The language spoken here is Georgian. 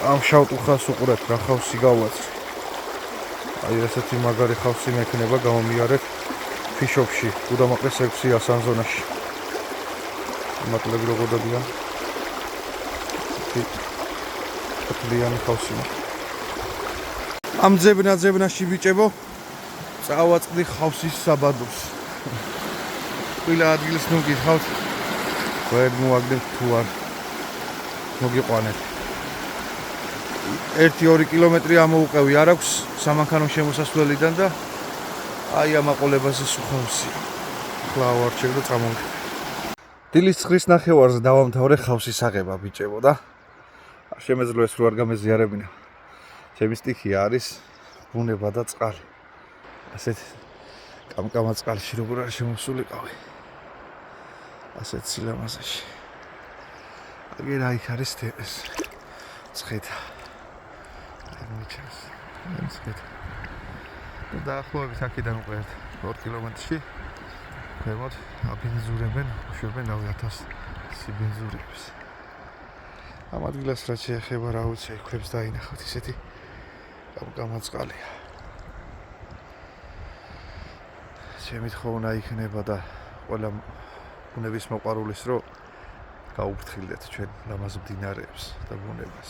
ამ შავტუხას უყურეთ რა ხავსი გავაცრე. აი ესეთი მაგარი ხავსი მექნება გამომიარეთ ფიშოპში, გუდამაყრის 6-ია სანზონაში. მატლები როგორ დადიან? ფლიანი ხავსი. ამ ძებნაში ბიჭებო წავაწყდი ხავსის საბადოს. ყველა ადგილს ნუ გითხავთ ვერ მოაგდებ თუ არ მოგიყვანეთ. 1-2 კილომეტრი ამოუყევი არ აქვს სამანქანო შემოსასვლელიდან და აი ამ აყოლებაზე სუხავსი. ხლა ვარჩევ და წამოვიდე. დილის 9-ის ნახევარზე დავამთავრე ხავსის აღება ბიჭებო და შემეძლო ეს რო არ გამეზიარებინა. ჩემი სტიქია არის ბუნება და წყალი. ასეთ კამკამა წყალში როგორ არ შემოსულიყავი. ასეთ სილამაზეში. აგერა იქ არის ეს ცხეთა. მოიჩას. ცხეთა. და დაახლოებით აქედან უკვე 2 კილომეტრში ქვემოთ აბენზურებენ, შვებენ 1000 სიბენზურებს. ამ ადგილას რაც შეეხება რა ვიცი, ქვებს დაინახავთ ისეთი კამკამა წყალია. ჩემი თხოვნა იქნება და ყველა ბუნების მოყვარულის რომ გაუფრთხილდეთ ჩვენ ლამაზ მდინარეებს და ბუნებას.